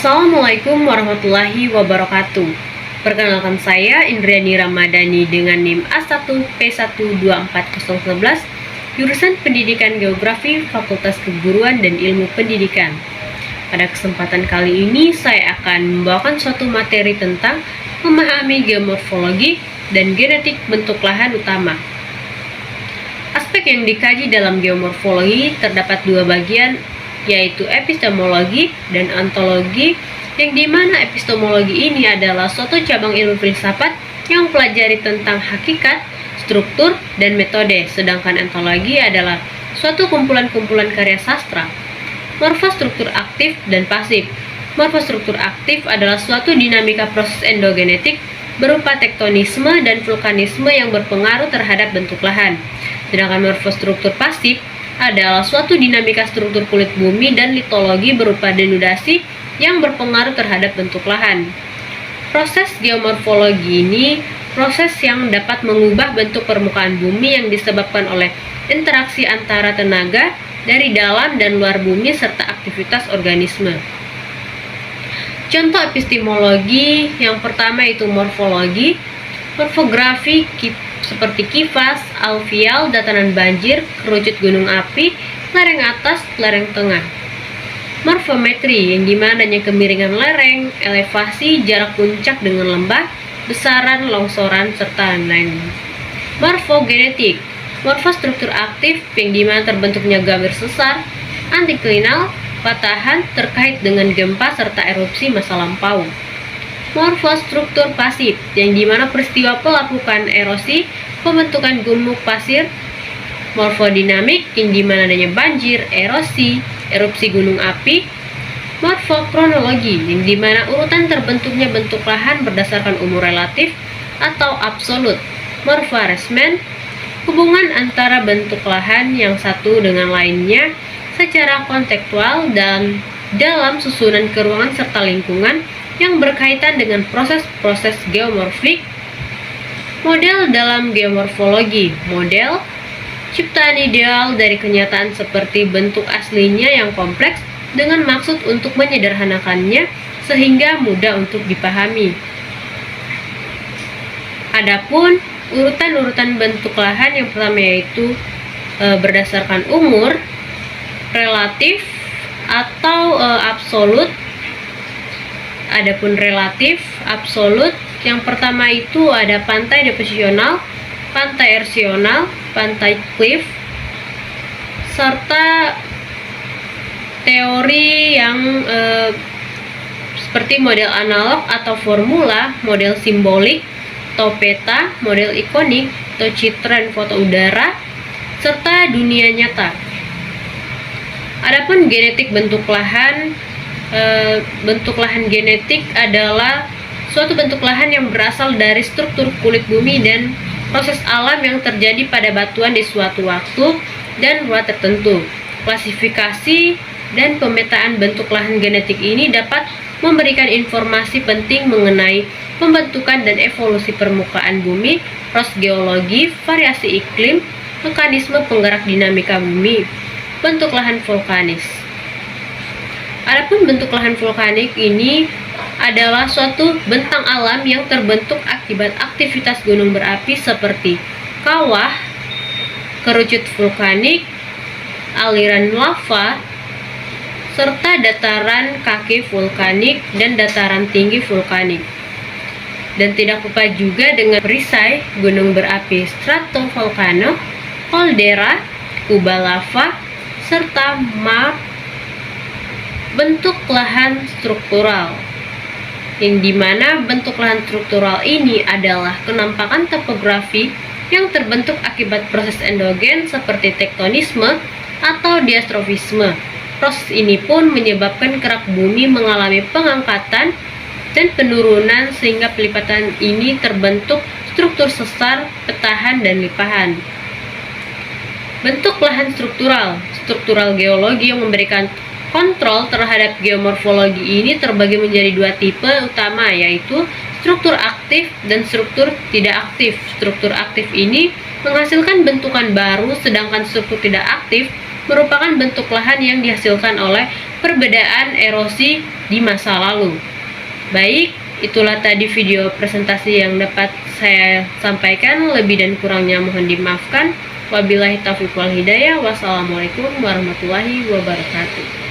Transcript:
Assalamualaikum warahmatullahi wabarakatuh. Perkenalkan saya Indriani Ramadhani dengan NIM A1P124011, jurusan Pendidikan Geografi, Fakultas Keguruan dan Ilmu Pendidikan. Pada kesempatan kali ini saya akan membawakan suatu materi tentang memahami geomorfologi dan genetik bentuk lahan utama. Aspek yang dikaji dalam geomorfologi terdapat dua bagian, yaitu epistemologi dan ontologi, yang dimana epistemologi ini adalah suatu cabang ilmu filsafat yang mempelajari tentang hakikat, struktur, dan metode, sedangkan ontologi adalah suatu kumpulan-kumpulan karya sastra. Morfostruktur aktif dan pasif. Morfostruktur aktif adalah suatu dinamika proses endogenetik berupa tektonisme dan vulkanisme yang berpengaruh terhadap bentuk lahan. Sedangkan morfostruktur pasif adalah suatu dinamika struktur kulit bumi dan litologi berupa denudasi yang berpengaruh terhadap bentuk lahan. Proses geomorfologi ini proses yang dapat mengubah bentuk permukaan bumi yang disebabkan oleh interaksi antara tenaga dari dalam dan luar bumi serta aktivitas organisme. Contoh epistemologi yang pertama itu morfologi, morfografi seperti kipas, alveal, dataran banjir, kerucut gunung api, lereng atas, lereng tengah. Morfometri yang dimana adanya kemiringan lereng, elevasi, jarak puncak dengan lembah, besaran, longsoran, serta lain-lain. Morfogenetik, morfostruktur aktif yang dimana terbentuknya gawir sesar, antiklinal, patahan terkait dengan gempa serta erupsi masa lampau. Morfostruktur pasif yang dimana peristiwa pelapukan erosi, pembentukan gumuk pasir. Morfodinamik yang dimana adanya banjir, erosi, erupsi gunung api. Morfokronologi yang dimana urutan terbentuknya bentuk lahan berdasarkan umur relatif atau absolut. Morfoarrangement, hubungan antara bentuk lahan yang satu dengan lainnya secara kontekstual dan dalam susunan keruangan serta lingkungan yang berkaitan dengan proses-proses geomorfik. Model dalam geomorfologi, model ciptaan ideal dari kenyataan seperti bentuk aslinya yang kompleks dengan maksud untuk menyederhanakannya sehingga mudah untuk dipahami. Adapun urutan-urutan bentuk lahan yang pertama yaitu berdasarkan umur, relatif atau absolut. Adapun relatif, absolut, yang pertama itu ada pantai deposisional, pantai erosional, pantai cliff, serta teori yang seperti model analog atau formula, model simbolik, atau peta, model ikonik, atau citra foto udara, serta dunia nyata. Adapun genetik bentuk lahan, bentuk lahan genetik adalah suatu bentuk lahan yang berasal dari struktur kulit bumi dan proses alam yang terjadi pada batuan di suatu waktu dan ruang tertentu. Klasifikasi dan pemetaan bentuk lahan genetik ini dapat memberikan informasi penting mengenai pembentukan dan evolusi permukaan bumi, proses geologi, variasi iklim, mekanisme penggerak dinamika bumi. Bentuk lahan vulkanis. Adapun bentuk lahan vulkanik ini adalah suatu bentang alam yang terbentuk akibat aktivitas gunung berapi seperti kawah, kerucut vulkanik, aliran lava, serta dataran kaki vulkanik dan dataran tinggi vulkanik. Dan tidak lupa juga dengan perisai gunung berapi stratovolcano, caldera, kubah lava, serta bentuk lahan struktural, yang dimana bentuk lahan struktural ini adalah kenampakan topografi yang terbentuk akibat proses endogen seperti tektonisme atau diastrofisme. Proses ini pun menyebabkan kerak bumi mengalami pengangkatan dan penurunan sehingga pelipatan ini terbentuk struktur sesar, petahan, dan lipahan. Bentuk lahan struktural geologi yang memberikan kontrol terhadap geomorfologi ini terbagi menjadi dua tipe utama, yaitu struktur aktif dan struktur tidak aktif. Struktur aktif ini menghasilkan bentukan baru, sedangkan struktur tidak aktif merupakan bentuk lahan yang dihasilkan oleh perbedaan erosi di masa lalu. Baik, itulah tadi video presentasi yang dapat saya sampaikan. Lebih dan kurangnya mohon dimaafkan. Wabillahi taufiq wal hidayah. Wassalamualaikum warahmatullahi wabarakatuh.